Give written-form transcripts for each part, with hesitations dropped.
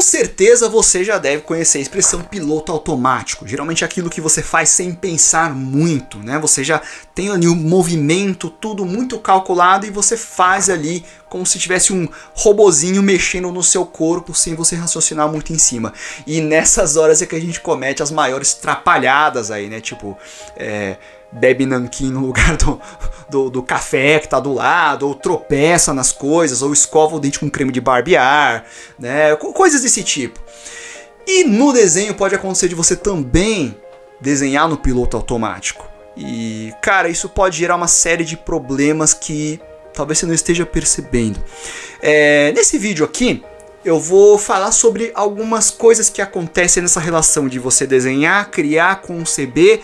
certeza você já deve conhecer a expressão piloto automático. Geralmente é aquilo que você faz sem pensar muito, né? Você já tem ali o movimento, tudo muito calculado e você faz ali como se tivesse um robozinho mexendo no seu corpo sem você raciocinar muito em cima. E nessas horas é que a gente comete as maiores trapalhadas aí, né? Tipo, bebe nanquim no lugar do café que tá do lado, ou tropeça nas coisas, ou escova o dente com creme de barbear, né? Coisas desse tipo. E no desenho pode acontecer de você também desenhar no piloto automático. E, cara, isso pode gerar uma série de problemas que talvez você não esteja percebendo. Nesse vídeo aqui, eu vou falar sobre algumas coisas que acontecem nessa relação de você desenhar, criar, conceber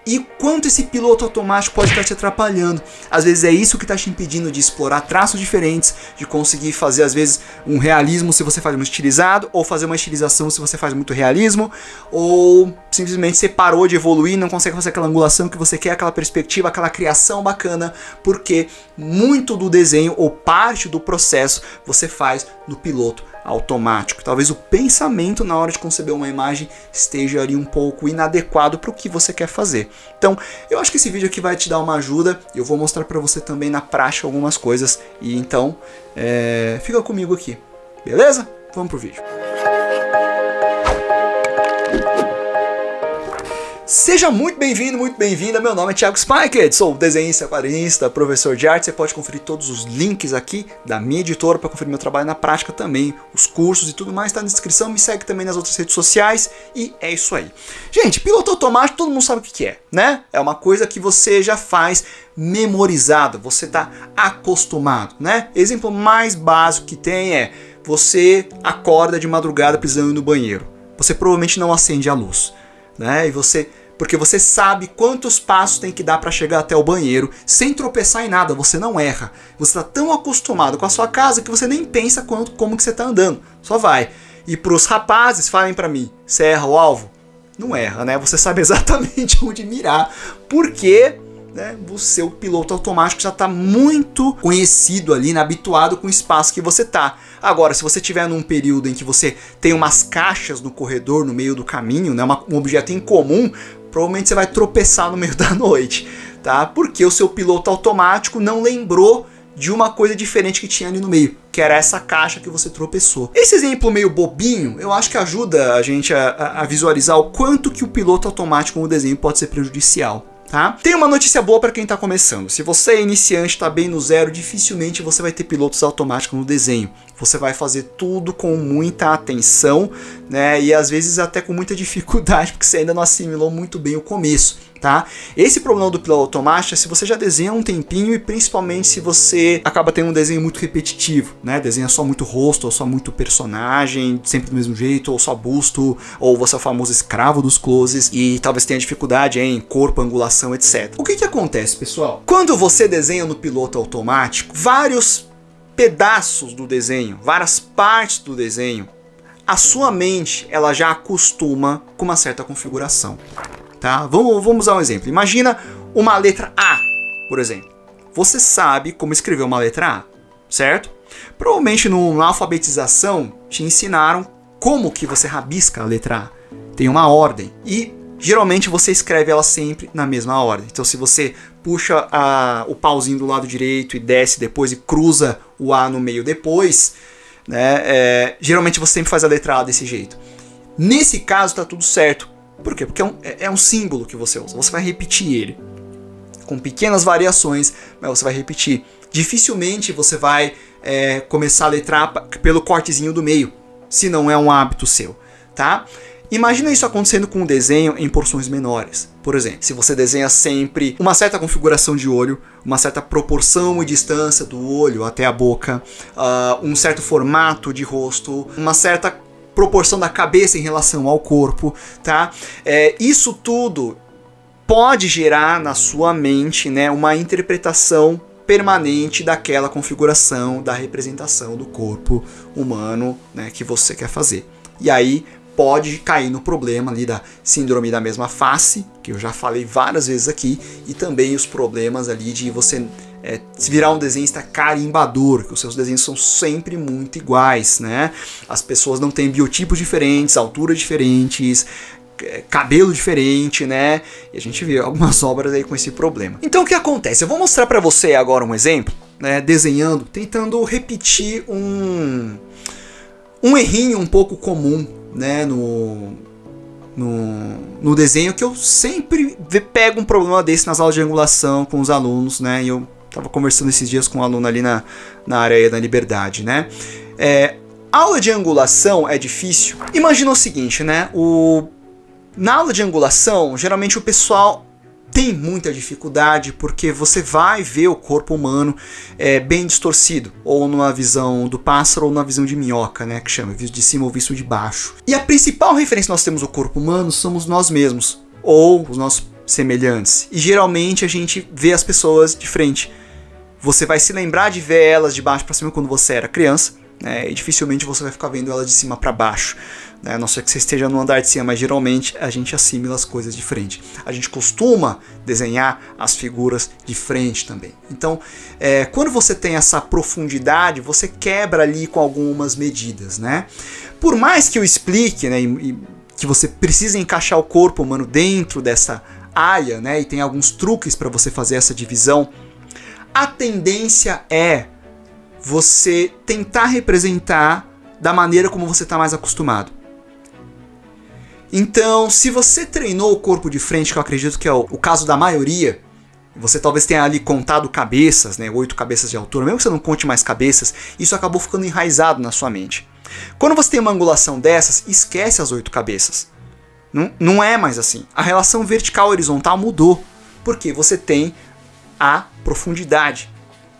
e quanto esse piloto automático pode estar te atrapalhando. Às vezes é isso que está te impedindo de explorar traços diferentes, de conseguir fazer às vezes um realismo se você faz muito estilizado, ou fazer uma estilização se você faz muito realismo, ou simplesmente você parou de evoluir, não consegue fazer aquela angulação que você quer, aquela perspectiva, aquela criação bacana, porque muito do desenho ou parte do processo você faz no piloto automático. Talvez o pensamento na hora de conceber uma imagem esteja ali um pouco inadequado para o que você quer fazer. Então, eu acho que esse vídeo aqui vai te dar uma ajuda. Eu vou mostrar para você também na prática algumas coisas. E então, fica comigo aqui, beleza? Vamos pro vídeo. Seja muito bem-vindo, muito bem-vinda. Meu nome é Thiago Spiked, sou desenhista, quadrinista, professor de arte. Você pode conferir todos os links aqui da minha editora para conferir meu trabalho na prática também, os cursos e tudo mais está na descrição. Me segue também nas outras redes sociais e é isso aí. Gente, piloto automático todo mundo sabe o que é, né? É uma coisa que você já faz memorizado, você está acostumado, né? Exemplo mais básico que tem é você acorda de madrugada precisando ir no banheiro. Você provavelmente não acende a luz, né? Porque você sabe quantos passos tem que dar para chegar até o banheiro sem tropeçar em nada, você não erra. Você está tão acostumado com a sua casa que você nem pensa como que você está andando, só vai. E para os rapazes, falem para mim, você erra o alvo? Não erra, né? Você sabe exatamente onde mirar, porque né, o seu piloto automático já está muito conhecido ali, né, habituado com o espaço que você está. Agora, se você estiver num período em que você tem umas caixas no corredor, no meio do caminho, né, um objeto em comum, provavelmente você vai tropeçar no meio da noite, tá? Porque o seu piloto automático não lembrou de uma coisa diferente que tinha ali no meio, que era essa caixa que você tropeçou. Esse exemplo meio bobinho, eu acho que ajuda a gente a visualizar o quanto que o piloto automático no desenho pode ser prejudicial. Tá? Tem uma notícia boa para quem está começando. Se você é iniciante, está bem no zero, dificilmente você vai ter pilotos automáticos no desenho. Você vai fazer tudo com muita atenção, né? E às vezes até com muita dificuldade, porque você ainda não assimilou muito bem o começo. Tá? Esse problema do piloto automático é se você já desenha há um tempinho e principalmente se você acaba tendo um desenho muito repetitivo, né? Desenha só muito rosto, ou só muito personagem, sempre do mesmo jeito, ou só busto, ou você é o famoso escravo dos closes e talvez tenha dificuldade em corpo, angulação, etc. O que acontece, pessoal? Quando você desenha no piloto automático, vários pedaços do desenho, várias partes do desenho, a sua mente ela já acostuma com uma certa configuração. Tá? Vamos usar um exemplo. Imagina uma letra A, por exemplo. Você sabe como escrever uma letra A, certo? Provavelmente na alfabetização te ensinaram como que você rabisca a letra A. Tem uma ordem e geralmente você escreve ela sempre na mesma ordem. Então se você puxa o pauzinho do lado direito e desce depois e cruza o A no meio depois, né, geralmente você sempre faz a letra A desse jeito. Nesse caso está tudo certo. Por quê? Porque é um símbolo que você usa. Você vai repetir ele. Com pequenas variações, mas você vai repetir. Dificilmente você vai começar a letra A pelo cortezinho do meio, se não é um hábito seu. Tá? Imagina isso acontecendo com um desenho em porções menores. Por exemplo, se você desenha sempre uma certa configuração de olho, uma certa proporção e distância do olho até a boca, um certo formato de rosto, uma certa proporção da cabeça em relação ao corpo, tá? Isso tudo pode gerar na sua mente, né, uma interpretação permanente daquela configuração, da representação do corpo humano, né, que você quer fazer. E aí pode cair no problema ali da síndrome da mesma face, que eu já falei várias vezes aqui, e também os problemas ali de você se virar um desenhista carimbador, que os seus desenhos são sempre muito iguais, né? As pessoas não têm biotipos diferentes, alturas diferentes, cabelo diferente, né? E a gente vê algumas obras aí com esse problema. Então o que acontece? Eu vou mostrar para você agora um exemplo, né? Desenhando, tentando repetir um errinho um pouco comum, né? No desenho, que eu sempre pego um problema desse nas aulas de angulação com os alunos, né? E eu estava conversando esses dias com um aluno ali na área da Liberdade, né? Aula de angulação é difícil. Imagina o seguinte, né? Na aula de angulação, geralmente o pessoal tem muita dificuldade porque você vai ver o corpo humano bem distorcido, ou numa visão do pássaro ou numa visão de minhoca, né, que chama, visto de cima ou visto de baixo. E a principal referência que nós temos do corpo humano somos nós mesmos, ou os nossos semelhantes. E geralmente a gente vê as pessoas de frente. Você vai se lembrar de ver elas de baixo para cima quando você era criança, né, e dificilmente você vai ficar vendo elas de cima para baixo. A não ser que você esteja no andar de cima, mas geralmente a gente assimila as coisas de frente. A gente costuma desenhar as figuras de frente também. Então, quando você tem essa profundidade, você quebra ali com algumas medidas, né? Por mais que eu explique, né, e que você precisa encaixar o corpo humano dentro dessa área, né, e tem alguns truques para você fazer essa divisão, a tendência é você tentar representar da maneira como você está mais acostumado. Então, se você treinou o corpo de frente, que eu acredito que é o caso da maioria, você talvez tenha ali contado cabeças, né, 8 cabeças de altura, mesmo que você não conte mais cabeças, isso acabou ficando enraizado na sua mente. Quando você tem uma angulação dessas, esquece as 8 cabeças. Não é mais assim. A relação vertical-horizontal mudou, porque você tem a profundidade,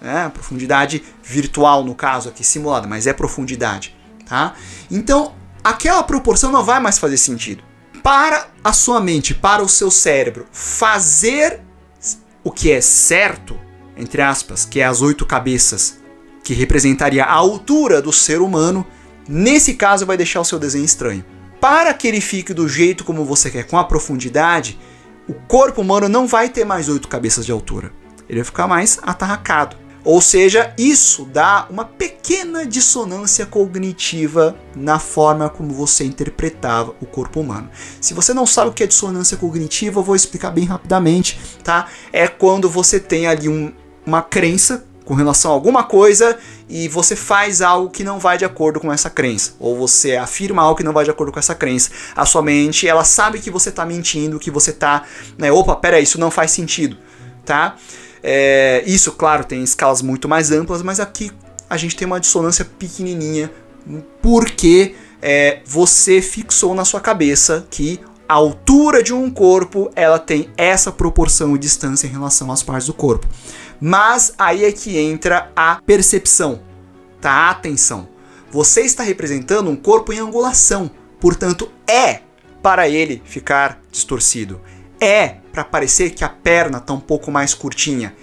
né, a profundidade virtual no caso aqui, simulada, mas é profundidade, tá? Então, aquela proporção não vai mais fazer sentido. Para a sua mente, para o seu cérebro, fazer o que é certo, entre aspas, que é as 8 cabeças, que representaria a altura do ser humano, nesse caso vai deixar o seu desenho estranho. Para que ele fique do jeito como você quer, com a profundidade, o corpo humano não vai ter mais 8 cabeças de altura. Ele vai ficar mais atarracado. Ou seja, isso dá uma pequena dissonância cognitiva na forma como você interpretava o corpo humano. Se você não sabe o que é dissonância cognitiva, eu vou explicar bem rapidamente, tá? É quando você tem ali uma crença com relação a alguma coisa e você faz algo que não vai de acordo com essa crença. Ou você afirma algo que não vai de acordo com essa crença. A sua mente, ela sabe que você está mentindo, que você está... né, opa, peraí, isso não faz sentido, tá? Isso, claro, tem escalas muito mais amplas, mas aqui a gente tem uma dissonância pequenininha porque você fixou na sua cabeça que a altura de um corpo ela tem essa proporção e distância em relação às partes do corpo. Mas aí é que entra a percepção, tá? A atenção. Você está representando um corpo em angulação, portanto para ele ficar distorcido. Para parecer que a perna está um pouco mais curtinha.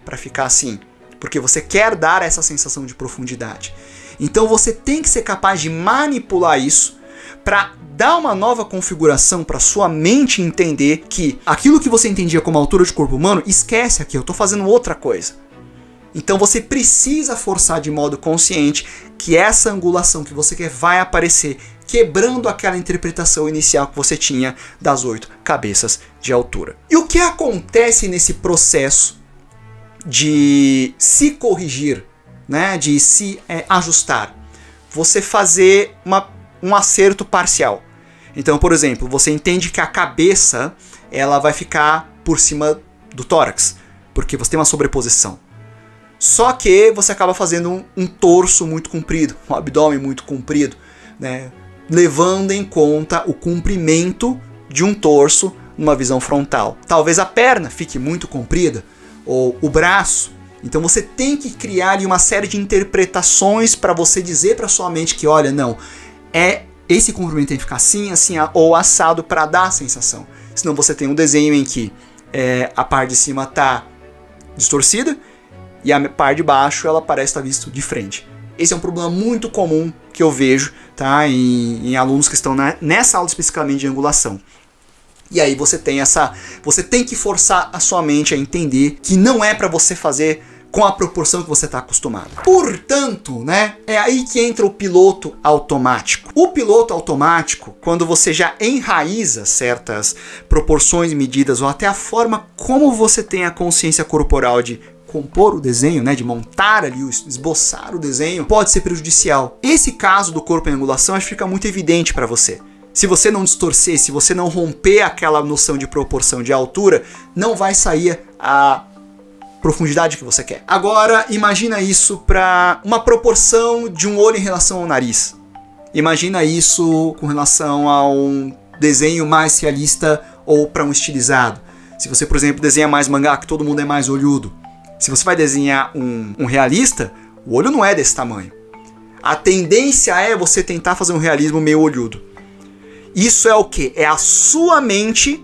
Para ficar assim. Porque você quer dar essa sensação de profundidade. Então você tem que ser capaz de manipular isso para dar uma nova configuração para sua mente entender que aquilo que você entendia como altura de corpo humano, esquece aqui, eu estou fazendo outra coisa. Então você precisa forçar de modo consciente que essa angulação que você quer vai aparecer, quebrando aquela interpretação inicial que você tinha das 8 cabeças de altura. E o que acontece nesse processo de se corrigir, né, de se ajustar? Você fazer um acerto parcial. Então, por exemplo, você entende que a cabeça ela vai ficar por cima do tórax, porque você tem uma sobreposição. Só que você acaba fazendo um torso muito comprido, um abdômen muito comprido, né? Levando em conta o comprimento de um torso numa visão frontal. Talvez a perna fique muito comprida, ou o braço. Então você tem que criar ali uma série de interpretações para você dizer para sua mente que, olha, não, esse comprimento tem que ficar assim, assim ou assado para dar a sensação. Senão você tem um desenho em que a parte de cima está distorcida e a parte de baixo ela parece estar vista de frente. Esse é um problema muito comum que eu vejo, tá, em alunos que estão nessa aula especificamente de angulação. E aí você tem que forçar a sua mente a entender que não é para você fazer com a proporção que você está acostumado. Portanto, né, é aí que entra o piloto automático. O piloto automático, quando você já enraiza certas proporções, medidas ou até a forma como você tem a consciência corporal de compor o desenho, né, de montar ali, esboçar o desenho, pode ser prejudicial. Esse caso do corpo em angulação acho que fica muito evidente para você. Se você não distorcer, se você não romper aquela noção de proporção de altura, não vai sair a profundidade que você quer. Agora, imagina isso para uma proporção de um olho em relação ao nariz. Imagina isso com relação a um desenho mais realista ou para um estilizado. Se você, por exemplo, desenha mais mangá, que todo mundo é mais olhudo. Se você vai desenhar um realista, o olho não é desse tamanho. A tendência é você tentar fazer um realismo meio olhudo. Isso é o quê? É a sua mente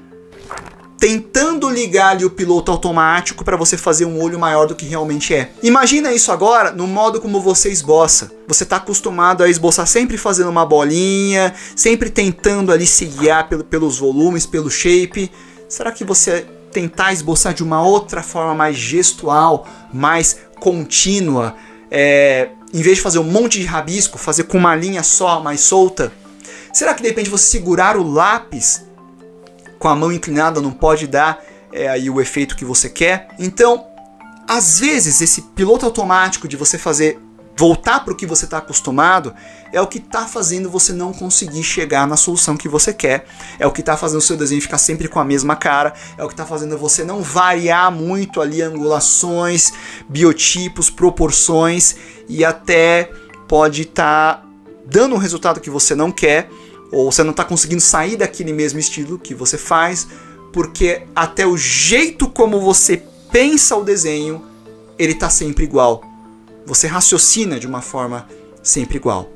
tentando ligar ali o piloto automático para você fazer um olho maior do que realmente é. Imagina isso agora no modo como você esboça. Você está acostumado a esboçar sempre fazendo uma bolinha, sempre tentando ali se guiar pelos volumes, pelo shape. Será que você tentar esboçar de uma outra forma mais gestual, mais contínua, em vez de fazer um monte de rabisco, fazer com uma linha só, mais solta? Será que de repente você segurar o lápis com a mão inclinada não pode dar aí o efeito que você quer? Então, às vezes, esse piloto automático de você voltar para o que você está acostumado é o que está fazendo você não conseguir chegar na solução que você quer, é o que está fazendo o seu desenho ficar sempre com a mesma cara, é o que está fazendo você não variar muito ali angulações, biotipos, proporções, e até pode estar dando um resultado que você não quer, ou você não está conseguindo sair daquele mesmo estilo que você faz, porque até o jeito como você pensa o desenho, ele está sempre igual. Você raciocina de uma forma sempre igual.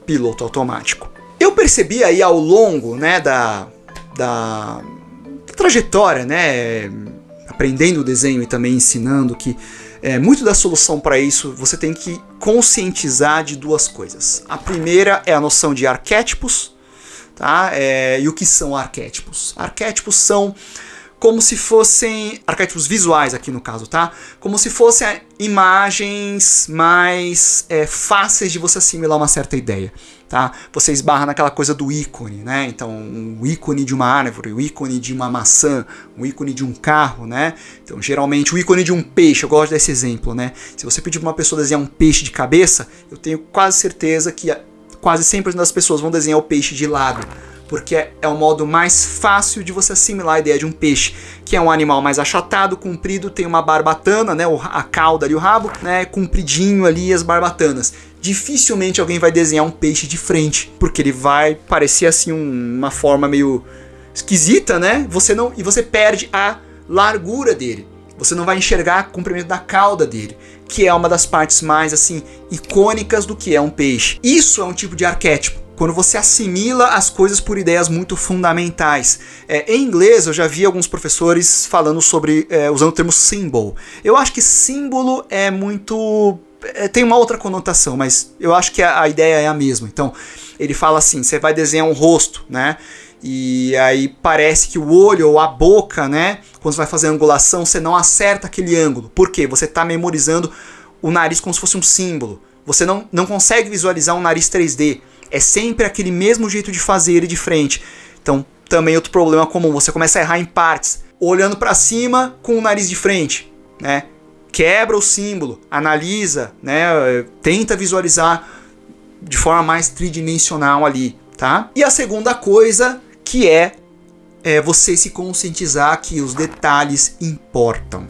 Piloto automático. Eu percebi aí ao longo, né, da trajetória, né, aprendendo o desenho e também ensinando, que muito da solução para isso você tem que conscientizar de duas coisas. A primeira é a noção de arquétipos, tá? E o que são arquétipos? Arquétipos são como se fossem arquétipos visuais aqui no caso, tá? Como se fossem imagens mais fáceis de você assimilar uma certa ideia, tá? Você esbarra naquela coisa do ícone, né? Então, o ícone de uma árvore, o ícone de uma maçã, o ícone de um carro, né? Então, geralmente, o ícone de um peixe, eu gosto desse exemplo, né? Se você pedir para uma pessoa desenhar um peixe de cabeça, eu tenho quase certeza que quase 100% das pessoas vão desenhar o peixe de lado, porque é o modo mais fácil de você assimilar a ideia de um peixe, que é um animal mais achatado, comprido, tem uma barbatana, né, a cauda ali, o rabo, né, compridinho ali as barbatanas. Dificilmente alguém vai desenhar um peixe de frente, porque ele vai parecer assim uma forma meio esquisita, né? E você perde a largura dele. Você não vai enxergar o comprimento da cauda dele, que é uma das partes mais assim icônicas do que é um peixe. Isso é um tipo de arquétipo, quando você assimila as coisas por ideias muito fundamentais. Em inglês, eu já vi alguns professores falando sobre, usando o termo symbol. Eu acho que símbolo é muito... tem uma outra conotação, mas eu acho que a ideia é a mesma. Então, ele fala assim, você vai desenhar um rosto, né? E aí parece que o olho ou a boca, né? Quando você vai fazer a angulação, você não acerta aquele ângulo. Por quê? Você está memorizando o nariz como se fosse um símbolo. Você não consegue visualizar um nariz 3D. É sempre aquele mesmo jeito de fazer ele de frente. Então, também outro problema comum. Você começa a errar em partes, olhando para cima com o nariz de frente, né? Quebra o símbolo, analisa, né? Tenta visualizar de forma mais tridimensional ali, tá? E a segunda coisa que é você se conscientizar que os detalhes importam,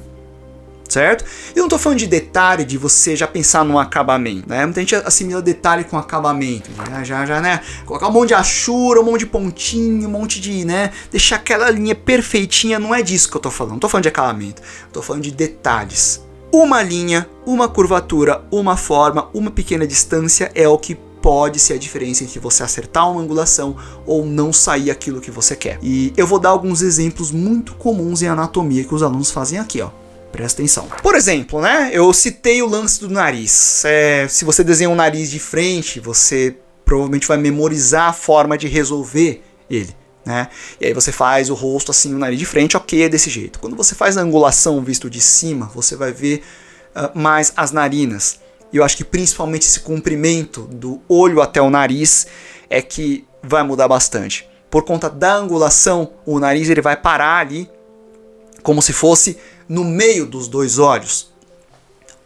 certo? Eu não tô falando de detalhe de você já pensar no acabamento, né? Muita gente assimila detalhe com acabamento, né? Colocar um monte de achura, um monte de pontinho, um monte de, né? Deixar aquela linha perfeitinha, não é disso que eu tô falando. Não tô falando de acabamento, eu tô falando de detalhes. Uma linha, uma curvatura, uma forma, uma pequena distância é o que pode ser a diferença entre você acertar uma angulação ou não sair aquilo que você quer. E eu vou dar alguns exemplos muito comuns em anatomia que os alunos fazem aqui, ó. Presta atenção. Por exemplo, né? Eu citei o lance do nariz. Se você desenha um nariz de frente, você provavelmente vai memorizar a forma de resolver ele, né? E aí você faz o rosto assim, o nariz de frente, ok, é desse jeito. Quando você faz a angulação visto de cima, você vai ver mais as narinas. E eu acho que principalmente esse comprimento do olho até o nariz é que vai mudar bastante. Por conta da angulação, o nariz ele vai parar ali como se fosse no meio dos dois olhos.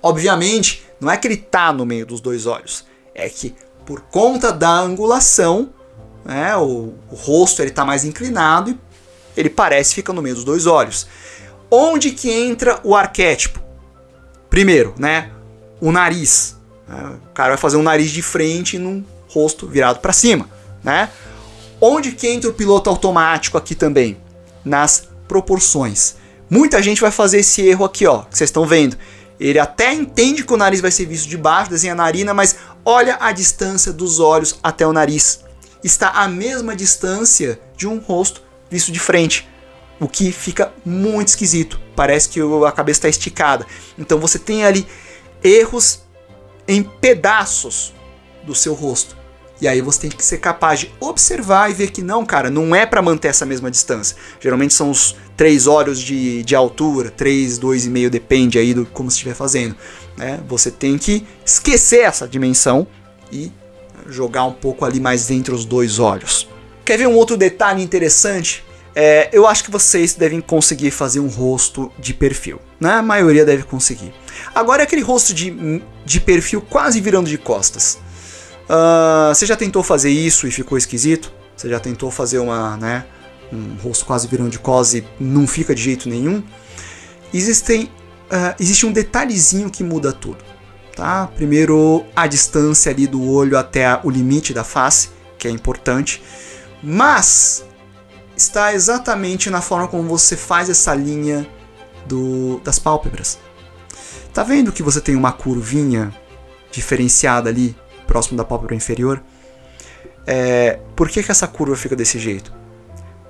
Obviamente, não é que ele está no meio dos dois olhos, é que por conta da angulação, né, o rosto está mais inclinado e ele parece ficar no meio dos dois olhos. Onde que entra o arquétipo? Primeiro, né, o nariz. Né, o cara vai fazer um nariz de frente num rosto virado para cima. Né? Onde que entra o piloto automático aqui também? Nas proporções. Muita gente vai fazer esse erro aqui, ó, que vocês estão vendo. Ele até entende que o nariz vai ser visto de baixo, desenha a narina, mas olha a distância dos olhos até o nariz. Está à mesma distância de um rosto visto de frente, o que fica muito esquisito. Parece que a cabeça está esticada. Então você tem ali erros em pedaços do seu rosto. E aí você tem que ser capaz de observar e ver que não, cara, não é para manter essa mesma distância. Geralmente são os 3 olhos de altura, 3, 2,5, depende aí do como você estiver fazendo. Né? Você tem que esquecer essa dimensão e jogar um pouco ali mais entre os 2 olhos. Quer ver um outro detalhe interessante? Eu acho que vocês devem conseguir fazer um rosto de perfil. Né? A maioria deve conseguir. Agora é aquele rosto de perfil quase virando de costas. Você já tentou fazer isso e ficou esquisito? Você já tentou fazer um rosto quase virando de costas e não fica de jeito nenhum? Existe um detalhezinho que muda tudo. Tá? Primeiro, a distância ali do olho até o limite da face, que é importante. Mas está exatamente na forma como você faz essa linha das pálpebras. Tá vendo que você tem uma curvinha diferenciada ali? Próximo da pálpebra inferior. Por que essa curva fica desse jeito?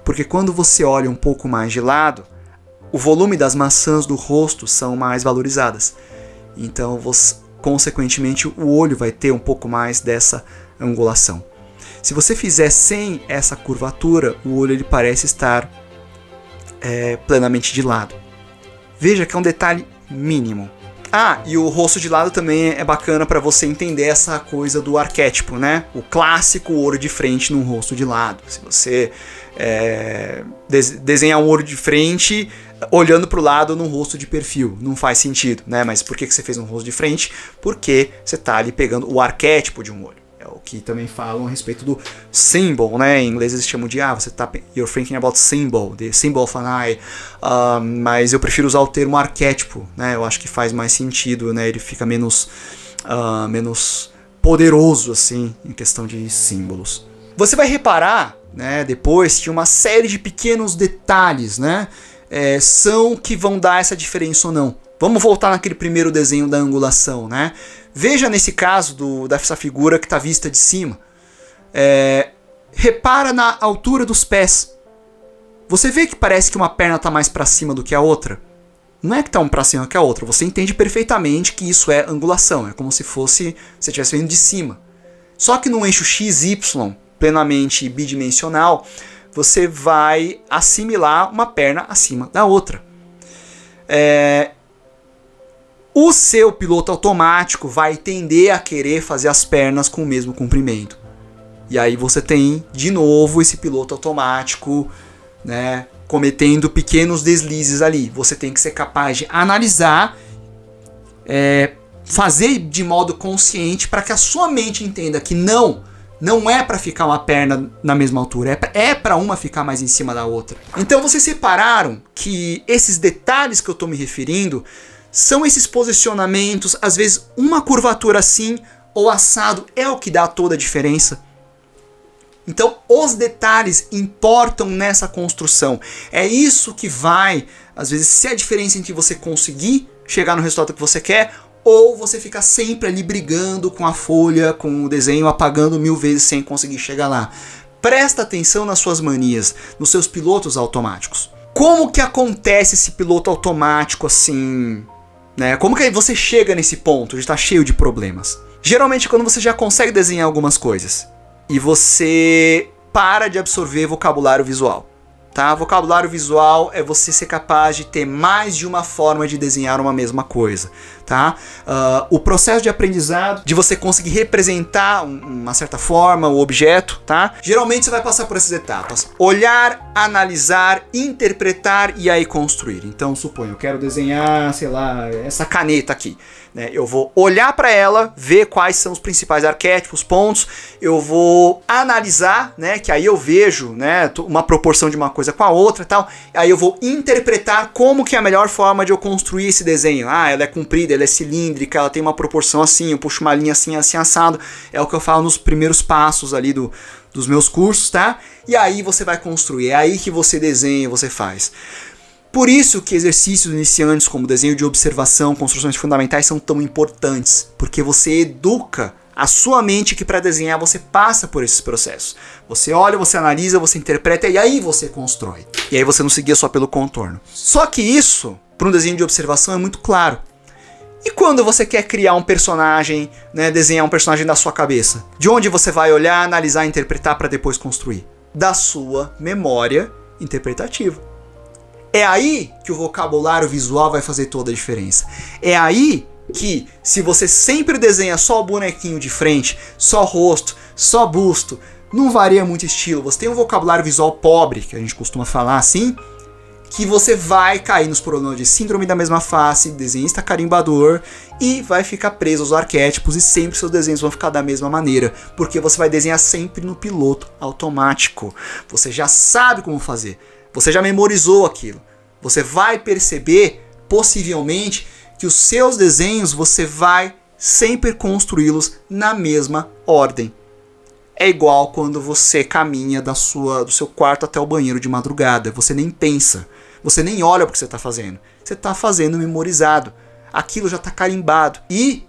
Porque quando você olha um pouco mais de lado, o volume das maçãs do rosto são mais valorizadas. Então, consequentemente, o olho vai ter um pouco mais dessa angulação. Se você fizer sem essa curvatura, o olho ele parece estar plenamente de lado. Veja que é um detalhe mínimo. E o rosto de lado também é bacana para você entender essa coisa do arquétipo, né? O clássico olho de frente num rosto de lado. Se você desenhar um olho de frente olhando para o lado num rosto de perfil, não faz sentido, né? Mas por que você fez um rosto de frente? Porque você está ali pegando o arquétipo de um olho. É o que também falam a respeito do symbol, né? Em inglês eles chamam de você tá you're thinking about symbol, the symbol of an eye. Mas eu prefiro usar o termo arquétipo, né? Eu acho que faz mais sentido, né? Ele fica menos poderoso assim em questão de símbolos. Você vai reparar, né? Depois que uma série de pequenos detalhes, né? São que vão dar essa diferença ou não. Vamos voltar naquele primeiro desenho da angulação, né? Veja nesse caso dessa figura que está vista de cima. Repara na altura dos pés. Você vê que parece que uma perna está mais para cima do que a outra? Não é que está um para cima que a outra. Você entende perfeitamente que isso é angulação. É como se você estivesse vendo de cima. Só que no eixo XY, plenamente bidimensional, você vai assimilar uma perna acima da outra. O seu piloto automático vai tender a querer fazer as pernas com o mesmo comprimento. E aí você tem, de novo, esse piloto automático, né, cometendo pequenos deslizes ali. Você tem que ser capaz de analisar, fazer de modo consciente para que a sua mente entenda que não é para ficar uma perna na mesma altura, é para uma ficar mais em cima da outra. Então vocês separaram que esses detalhes que eu estou me referindo são esses posicionamentos, às vezes uma curvatura assim ou assado é o que dá toda a diferença. Então os detalhes importam nessa construção. É isso que vai, às vezes, ser a diferença entre você conseguir chegar no resultado que você quer ou você ficar sempre ali brigando com a folha, com o desenho, apagando 1000 vezes sem conseguir chegar lá. Presta atenção nas suas manias, nos seus pilotos automáticos. Como que acontece esse piloto automático assim? Né? Como que você chega nesse ponto de estar cheio de problemas? Geralmente quando você já consegue desenhar algumas coisas e você para de absorver vocabulário visual. Tá? Vocabulário visual é você ser capaz de ter mais de uma forma de desenhar uma mesma coisa. Tá? O processo de aprendizado, de você conseguir representar uma certa forma, o objeto, tá? Geralmente você vai passar por essas etapas: olhar, analisar, interpretar e aí construir. Então, suponho, eu quero desenhar, sei lá, essa caneta aqui. Né? Eu vou olhar para ela, ver quais são os principais arquétipos, pontos. Eu vou analisar, né? Que aí eu vejo, né, uma proporção de uma coisa com a outra e tal. Aí eu vou interpretar como que é a melhor forma de eu construir esse desenho. Ah, ela é comprida, ela é cilíndrica, ela tem uma proporção assim, eu puxo uma linha assim, assim, assado. É o que eu falo nos primeiros passos ali dos meus cursos, tá? E aí você vai construir, é aí que você desenha, você faz. Por isso que exercícios iniciantes como desenho de observação, construções fundamentais são tão importantes, porque você educa a sua mente que para desenhar você passa por esses processos. Você olha, você analisa, você interpreta e aí você constrói. E aí você não seguia só pelo contorno. Só que isso, para um desenho de observação, é muito claro. E quando você quer criar um personagem, né, desenhar um personagem da sua cabeça? De onde você vai olhar, analisar, interpretar para depois construir? Da sua memória interpretativa. É aí que o vocabulário visual vai fazer toda a diferença. É aí que, se você sempre desenha só o bonequinho de frente, só rosto, só busto, não varia muito estilo, você tem um vocabulário visual pobre, que a gente costuma falar assim, que você vai cair nos problemas de síndrome da mesma face, desenhista carimbador, e vai ficar preso aos arquétipos e sempre seus desenhos vão ficar da mesma maneira, porque você vai desenhar sempre no piloto automático. Você já sabe como fazer, você já memorizou aquilo. Você vai perceber, possivelmente, que os seus desenhos você vai sempre construí-los na mesma ordem. É igual quando você caminha do seu quarto até o banheiro de madrugada. Você nem pensa, você nem olha para o que você está fazendo. Você está fazendo memorizado. Aquilo já está carimbado. E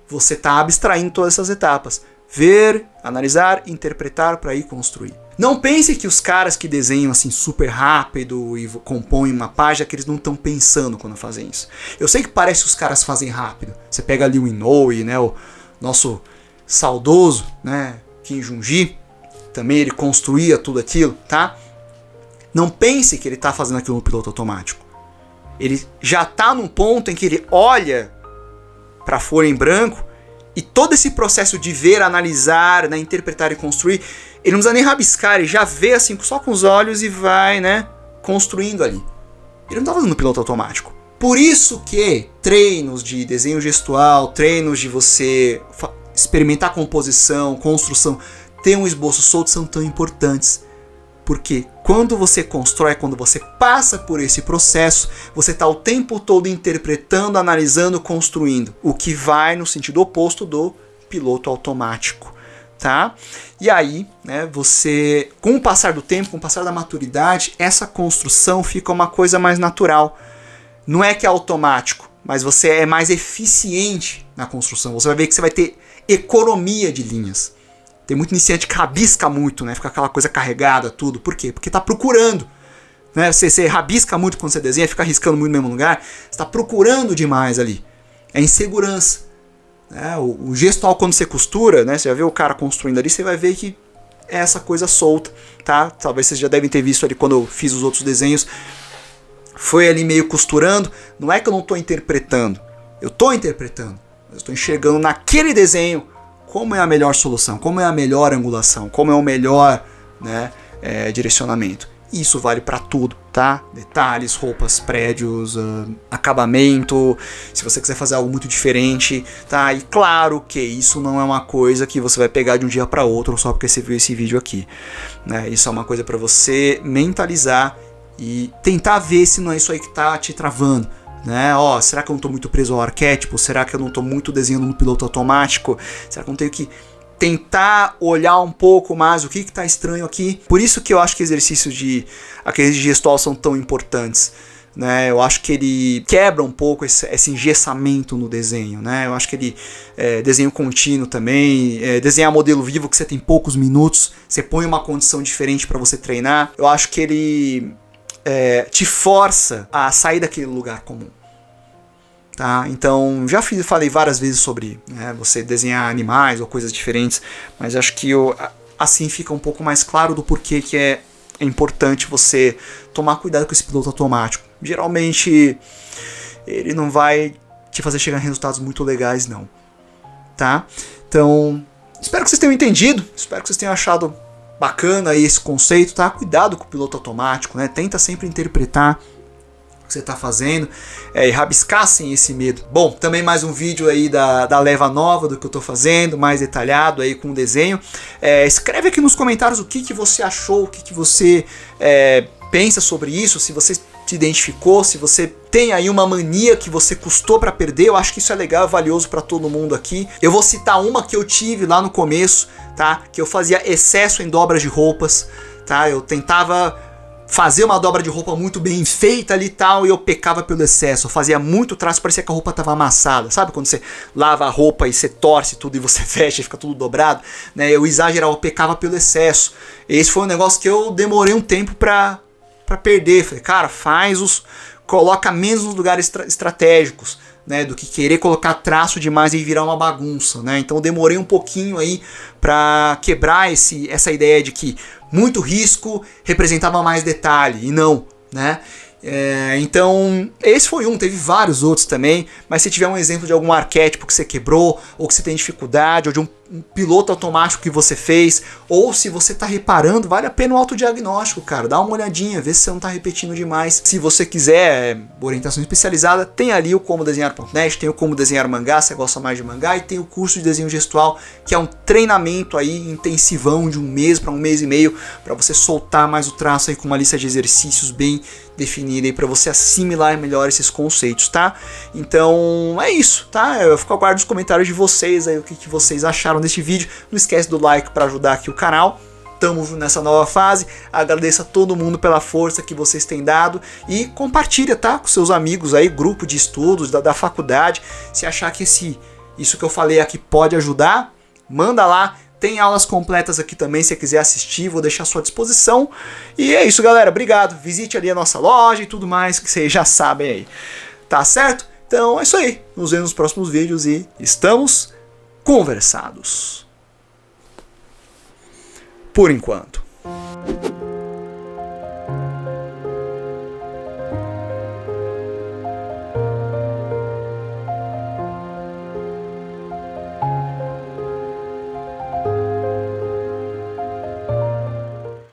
você está abstraindo todas essas etapas. Ver, analisar, interpretar para ir construir. Não pense que os caras que desenham assim super rápido e compõem uma página, que eles não estão pensando quando fazem isso. Eu sei que parece que os caras fazem rápido. Você pega ali o Inoue, né, o nosso saudoso, né, Kim Jung-gi, também ele construía tudo aquilo, tá? Não pense que ele está fazendo aquilo no piloto automático. Ele já está num ponto em que ele olha para a folha em branco e todo esse processo de ver, analisar, né, interpretar e construir, ele não precisa nem rabiscar, ele já vê assim só com os olhos e vai, né, construindo ali. Ele não está fazendo no piloto automático. Por isso que treinos de desenho gestual, treinos de você experimentar composição, construção, ter um esboço solto são tão importantes. Porque quando você constrói, quando você passa por esse processo, você está o tempo todo interpretando, analisando, construindo. O que vai no sentido oposto do piloto automático. Tá? E aí, né, você, com o passar do tempo, com o passar da maturidade, essa construção fica uma coisa mais natural. Não é que é automático, mas você é mais eficiente na construção. Você vai ver que você vai ter economia de linhas. Tem muito iniciante que rabisca muito, né? Fica aquela coisa carregada, tudo. Por quê? Porque está procurando. Né? Você rabisca muito quando você desenha, fica riscando muito no mesmo lugar. Você está procurando demais ali. É insegurança. Né? O gestual, quando você costura, né? Você já vê o cara construindo ali, você vai ver que é essa coisa solta. Tá? Talvez vocês já devem ter visto ali quando eu fiz os outros desenhos. Foi ali meio costurando. Não é que eu não estou interpretando. Eu estou interpretando. Mas eu estou enxergando naquele desenho como é a melhor solução, como é a melhor angulação, como é o melhor, né, direcionamento. Isso vale para tudo, tá? Detalhes, roupas, prédios, acabamento, se você quiser fazer algo muito diferente, tá? E claro que isso não é uma coisa que você vai pegar de um dia para outro só porque você viu esse vídeo aqui, né? Isso é uma coisa para você mentalizar e tentar ver se não é isso aí que tá te travando. Né? Ó, será que eu não estou muito preso ao arquétipo? Será que eu não estou muito desenhando no piloto automático? Será que eu não tenho que tentar olhar um pouco mais o que está estranho aqui? Por isso que eu acho que exercícios aqueles de gestual são tão importantes. Né? Eu acho que ele quebra um pouco esse engessamento no desenho. Né? Eu acho que ele desenho contínuo também, desenhar modelo vivo que você tem poucos minutos, você põe uma condição diferente para você treinar. Eu acho que ele te força a sair daquele lugar comum. Tá? Então, falei várias vezes sobre, né, você desenhar animais ou coisas diferentes, mas acho que assim fica um pouco mais claro do porquê que é importante você tomar cuidado com esse piloto automático. Geralmente ele não vai te fazer chegar em resultados muito legais não, tá? Então, espero que vocês tenham entendido, espero que vocês tenham achado bacana aí esse conceito, tá? Cuidado com o piloto automático, né? Tenta sempre interpretar o que você está fazendo e rabiscassem esse medo. Bom, também mais um vídeo aí da leva nova do que eu estou fazendo, mais detalhado aí com o desenho. Escreve aqui nos comentários o que você achou, o que você pensa sobre isso, se você se identificou, se você tem aí uma mania que você custou para perder. Eu acho que isso é legal, é valioso para todo mundo aqui. Eu vou citar uma que eu tive lá no começo, tá? Que eu fazia excesso em dobras de roupas, tá? Eu tentava fazer uma dobra de roupa muito bem feita ali e tal, e eu pecava pelo excesso. Eu fazia muito traço, parecia que a roupa tava amassada. Sabe quando você lava a roupa e você torce tudo e você fecha e fica tudo dobrado? Né? Eu exagerava, eu pecava pelo excesso. Esse foi um negócio que eu demorei um tempo pra perder. Falei, cara, coloca menos nos lugares estratégicos, né, do que querer colocar traço demais e virar uma bagunça, né? Então eu demorei um pouquinho aí para quebrar essa ideia de que muito risco representava mais detalhe, e não, né? Então esse foi teve vários outros também, mas se tiver um exemplo de algum arquétipo que você quebrou, ou que você tem dificuldade, ou de um piloto automático que você fez, ou se você está reparando, vale a pena o autodiagnóstico, cara. Dá uma olhadinha, vê se você não está repetindo demais. Se você quiser orientação especializada, tem ali o Como Desenhar.net, tem o Como Desenhar Mangá, se você gosta mais de mangá, e tem o curso de desenho gestual, que é um treinamento aí intensivão de 1 mês para 1 mês e meio, para você soltar mais o traço aí com uma lista de exercícios bem definida aí para você assimilar melhor esses conceitos, tá? Então é isso, tá? Eu fico aguardando os comentários de vocês aí, o que vocês acharam deste vídeo. Não esquece do like para ajudar aqui o canal. Estamos nessa nova fase. Agradeço a todo mundo pela força que vocês têm dado e compartilha, tá? Com seus amigos aí, grupo de estudos da faculdade. Se achar que isso que eu falei aqui pode ajudar, manda lá. Tem aulas completas aqui também, se você quiser assistir, vou deixar à sua disposição. E é isso, galera. Obrigado. Visite ali a nossa loja e tudo mais que vocês já sabem aí. Tá certo? Então é isso aí. Nos vemos nos próximos vídeos e estamos conversados. Por enquanto.